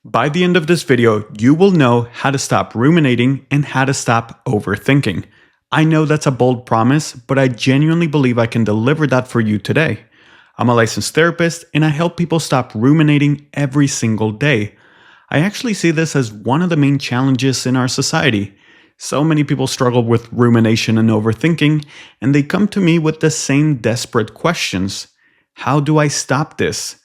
By the end of this video, you will know how to stop ruminating and how to stop overthinking. I know that's a bold promise, but I genuinely believe I can deliver that for you today. I'm a licensed therapist and I help people stop ruminating every single day. I actually see this as one of the main challenges in our society. So many people struggle with rumination and overthinking, and they come to me with the same desperate questions. How do I stop this?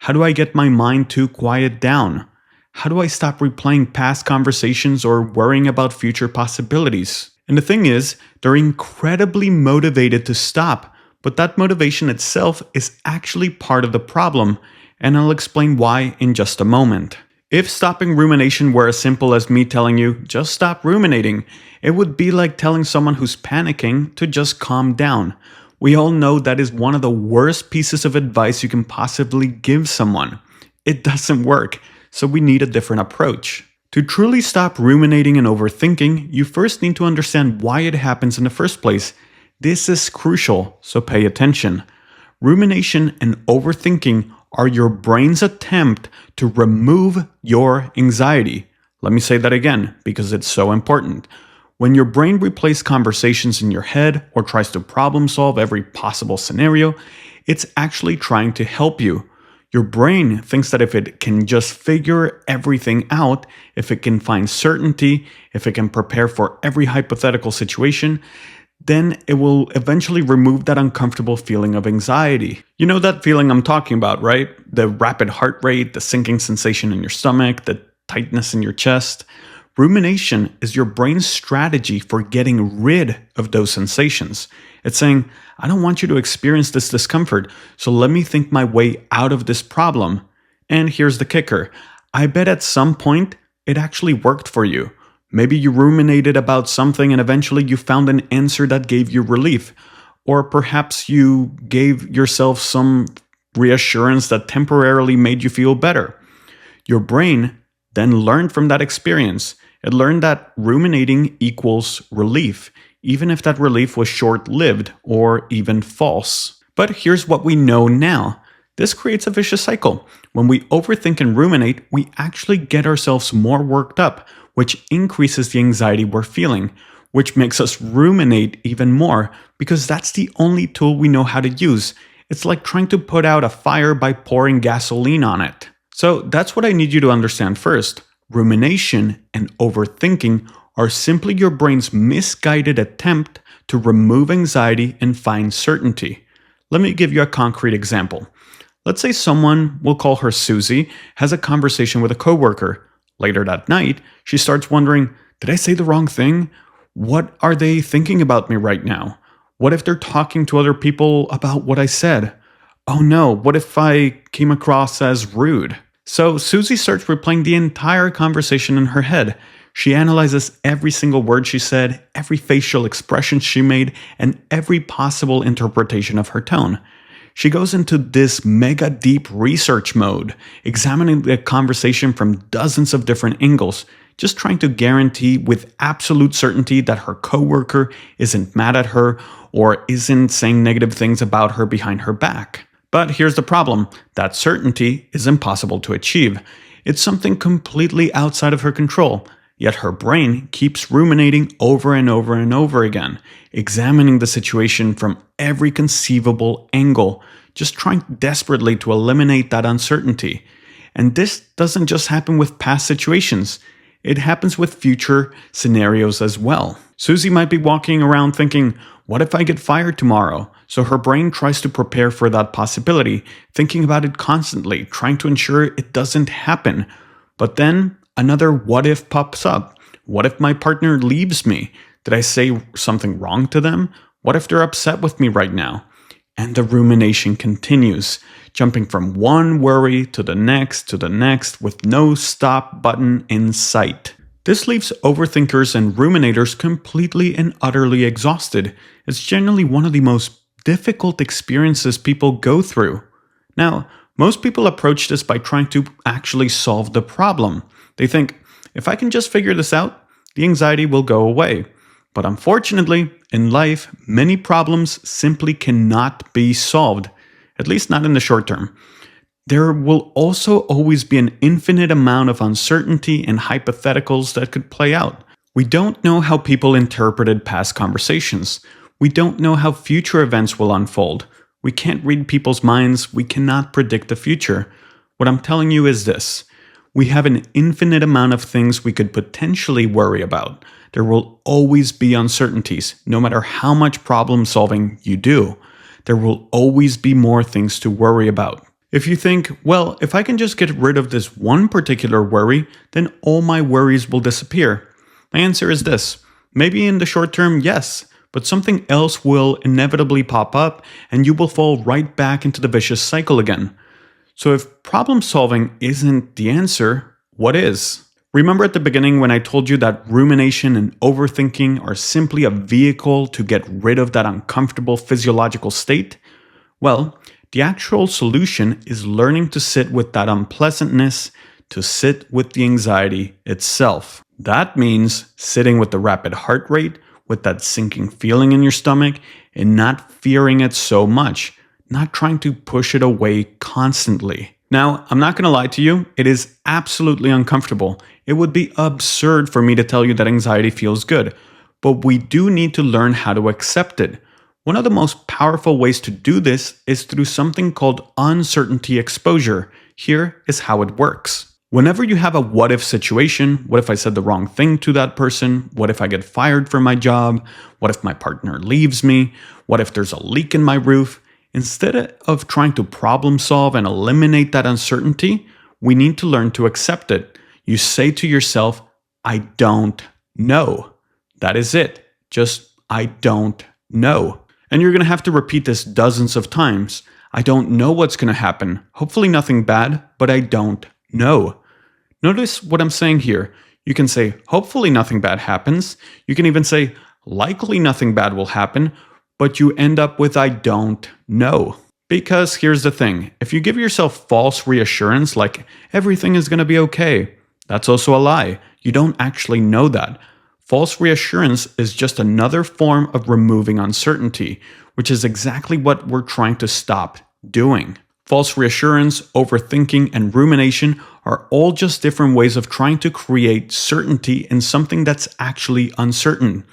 How do I get my mind to quiet down? How do I stop replaying past conversations or worrying about future possibilities? And the thing is, they're incredibly motivated to stop, but that motivation itself is actually part of the problem, and I'll explain why in just a moment. If stopping rumination were as simple as me telling you, just stop ruminating, it would be like telling someone who's panicking to just calm down. We all know that is one of the worst pieces of advice you can possibly give someone. It doesn't work, so we need a different approach. To truly stop ruminating and overthinking, you first need to understand why it happens in the first place. This is crucial, so pay attention. Rumination and overthinking are your brain's attempt to remove your anxiety. Let me say that again, because it's so important. When your brain replays conversations in your head or tries to problem solve every possible scenario, it's actually trying to help you. Your brain thinks that if it can just figure everything out, if it can find certainty, if it can prepare for every hypothetical situation, then it will eventually remove that uncomfortable feeling of anxiety. You know that feeling I'm talking about, right? The rapid heart rate, the sinking sensation in your stomach, the tightness in your chest. Rumination is your brain's strategy for getting rid of those sensations. It's saying, I don't want you to experience this discomfort, so let me think my way out of this problem. And here's the kicker. I bet at some point it actually worked for you. Maybe you ruminated about something and eventually you found an answer that gave you relief. Or perhaps you gave yourself some reassurance that temporarily made you feel better. Your brain then learned from that experience. It learned that ruminating equals relief, even if that relief was short-lived or even false. But here's what we know now. This creates a vicious cycle. When we overthink and ruminate, we actually get ourselves more worked up, which increases the anxiety we're feeling, which makes us ruminate even more because that's the only tool we know how to use. It's like trying to put out a fire by pouring gasoline on it. So that's what I need you to understand first. Rumination and overthinking are simply your brain's misguided attempt to remove anxiety and find certainty. Let me give you a concrete example. Let's say someone, we'll call her Susie, has a conversation with a coworker. Later that night, she starts wondering, did I say the wrong thing? What are they thinking about me right now? What if they're talking to other people about what I said? Oh no, what if I came across as rude? So Susie starts replaying the entire conversation in her head. She analyzes every single word she said, every facial expression she made, and every possible interpretation of her tone. She goes into this mega deep research mode, examining the conversation from dozens of different angles, just trying to guarantee with absolute certainty that her coworker isn't mad at her or isn't saying negative things about her behind her back. But here's the problem. That certainty is impossible to achieve. It's something completely outside of her control. Yet her brain keeps ruminating over and over and over again, examining the situation from every conceivable angle, just trying desperately to eliminate that uncertainty. And this doesn't just happen with past situations. It happens with future scenarios as well. Susie might be walking around thinking, what if I get fired tomorrow? So her brain tries to prepare for that possibility, thinking about it constantly, trying to ensure it doesn't happen. But then another what if pops up. What if my partner leaves me? Did I say something wrong to them? What if they're upset with me right now? And the rumination continues, jumping from one worry to the next with no stop button in sight. This leaves overthinkers and ruminators completely and utterly exhausted. It's generally one of the most difficult experiences people go through. Now, most people approach this by trying to actually solve the problem. They think, if I can just figure this out, the anxiety will go away. But unfortunately, in life, many problems simply cannot be solved, at least not in the short term. There will also always be an infinite amount of uncertainty and hypotheticals that could play out. We don't know how people interpreted past conversations. We don't know how future events will unfold. We can't read people's minds. We cannot predict the future. What I'm telling you is this. We have an infinite amount of things we could potentially worry about. There will always be uncertainties, no matter how much problem solving you do. There will always be more things to worry about. If you think, well, if I can just get rid of this one particular worry, then all my worries will disappear. My answer is this. Maybe in the short term, yes, but something else will inevitably pop up and you will fall right back into the vicious cycle again. So if problem solving isn't the answer, what is? Remember at the beginning when I told you that rumination and overthinking are simply a vehicle to get rid of that uncomfortable physiological state? Well, the actual solution is learning to sit with that unpleasantness, to sit with the anxiety itself. That means sitting with the rapid heart rate, with that sinking feeling in your stomach, and not fearing it so much, not trying to push it away constantly. Now, I'm not going to lie to you, it is absolutely uncomfortable. It would be absurd for me to tell you that anxiety feels good, but we do need to learn how to accept it. One of the most powerful ways to do this is through something called uncertainty exposure. Here is how it works. Whenever you have a what if situation, what if I said the wrong thing to that person? What if I get fired from my job? What if my partner leaves me? What if there's a leak in my roof? Instead of trying to problem solve and eliminate that uncertainty, we need to learn to accept it. You say to yourself, I don't know. That is it. Just, I don't know. And you're going to have to repeat this dozens of times. I don't know what's going to happen. Hopefully nothing bad, but I don't know. Notice what I'm saying here. You can say, hopefully nothing bad happens. You can even say, likely nothing bad will happen, but you end up with I don't know. Because here's the thing. If you give yourself false reassurance like everything is going to be okay, that's also a lie. You don't actually know that. False reassurance is just another form of removing uncertainty, which is exactly what we're trying to stop doing. False reassurance, overthinking, and rumination are all just different ways of trying to create certainty in something that's actually uncertain.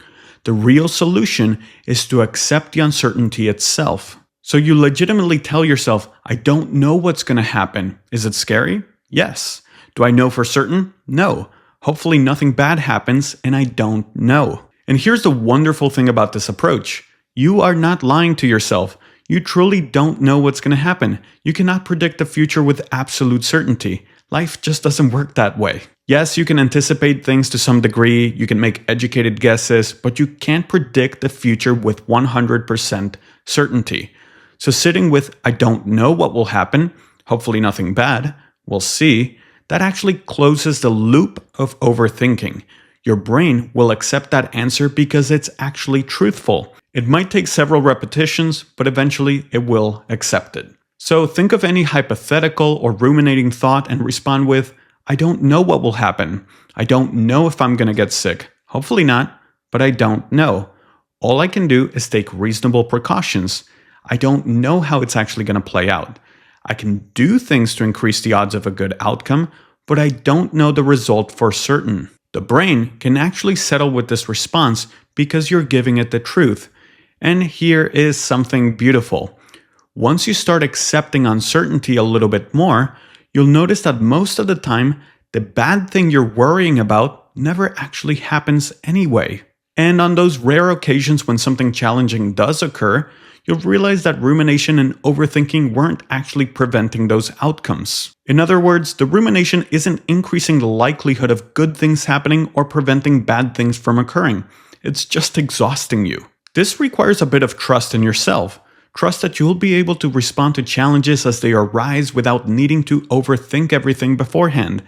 The real solution is to accept the uncertainty itself. So you legitimately tell yourself, I don't know what's going to happen. Is it scary? Yes. Do I know for certain? No. Hopefully nothing bad happens and I don't know. And here's the wonderful thing about this approach. You are not lying to yourself. You truly don't know what's going to happen. You cannot predict the future with absolute certainty. Life just doesn't work that way. Yes, you can anticipate things to some degree, you can make educated guesses, but you can't predict the future with 100% certainty. So sitting with, I don't know what will happen, hopefully nothing bad, we'll see, that actually closes the loop of overthinking. Your brain will accept that answer because it's actually truthful. It might take several repetitions, but eventually it will accept it. So think of any hypothetical or ruminating thought and respond with, I don't know what will happen. I don't know if I'm going to get sick. Hopefully not, but I don't know. All I can do is take reasonable precautions. I don't know how it's actually going to play out. I can do things to increase the odds of a good outcome, but I don't know the result for certain. The brain can actually settle with this response because you're giving it the truth. And here is something beautiful. Once you start accepting uncertainty a little bit more, you'll notice that most of the time, the bad thing you're worrying about never actually happens anyway. And on those rare occasions when something challenging does occur, you'll realize that rumination and overthinking weren't actually preventing those outcomes. In other words, the rumination isn't increasing the likelihood of good things happening or preventing bad things from occurring. It's just exhausting you. This requires a bit of trust in yourself. Trust that you'll be able to respond to challenges as they arise without needing to overthink everything beforehand.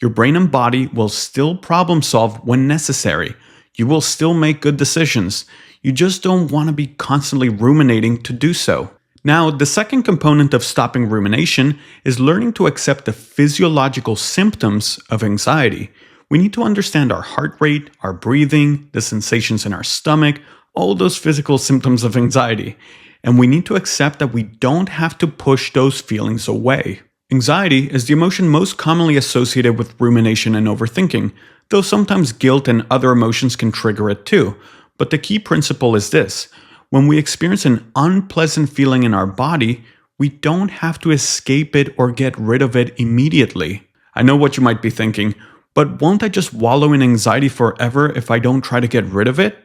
Your brain and body will still problem solve when necessary. You will still make good decisions. You just don't want to be constantly ruminating to do so. Now, the second component of stopping rumination is learning to accept the physiological symptoms of anxiety. We need to understand our heart rate, our breathing, the sensations in our stomach, all those physical symptoms of anxiety. And we need to accept that we don't have to push those feelings away. Anxiety is the emotion most commonly associated with rumination and overthinking, though sometimes guilt and other emotions can trigger it too. But the key principle is this: when we experience an unpleasant feeling in our body, we don't have to escape it or get rid of it immediately. I know what you might be thinking, but won't I just wallow in anxiety forever if I don't try to get rid of it?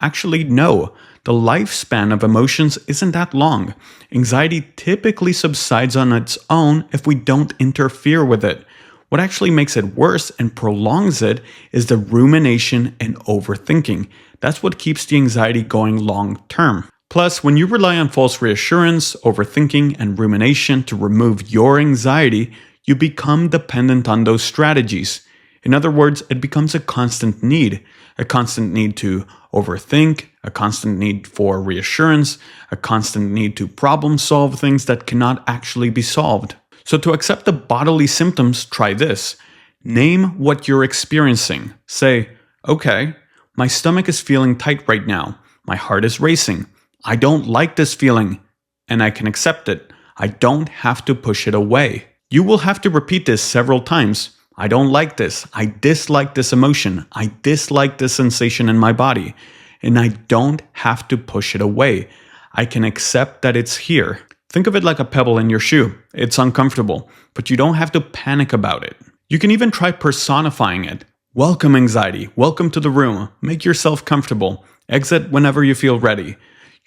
Actually, no. The lifespan of emotions isn't that long. Anxiety typically subsides on its own if we don't interfere with it. What actually makes it worse and prolongs it is the rumination and overthinking. That's what keeps the anxiety going long term. Plus, when you rely on false reassurance, overthinking, and rumination to remove your anxiety, you become dependent on those strategies. In other words, it becomes a constant need to overthink, a constant need for reassurance, a constant need to problem solve things that cannot actually be solved. So to accept the bodily symptoms, try this. Name what you're experiencing. Say, okay, my stomach is feeling tight right now. My heart is racing. I don't like this feeling, and I can accept it. I don't have to push it away. You will have to repeat this several times. I don't like this. I dislike this emotion. I dislike this sensation in my body. And I don't have to push it away. I can accept that it's here. Think of it like a pebble in your shoe. It's uncomfortable, but you don't have to panic about it. You can even try personifying it. Welcome, anxiety. Welcome to the room. Make yourself comfortable. Exit whenever you feel ready.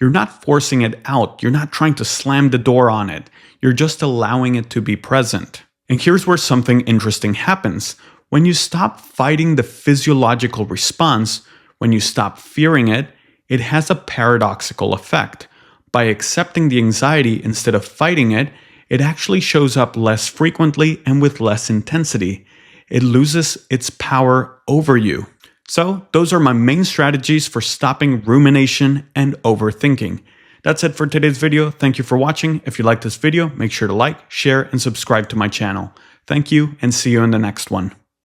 You're not forcing it out. You're not trying to slam the door on it. You're just allowing it to be present. And here's where something interesting happens. When you stop fighting the physiological response, when you stop fearing it, it has a paradoxical effect. By accepting the anxiety instead of fighting it, it actually shows up less frequently and with less intensity. It loses its power over you. So, those are my main strategies for stopping rumination and overthinking. That's it for today's video. Thank you for watching. If you like this video, make sure to like, share, and subscribe to my channel. Thank you, and see you in the next one.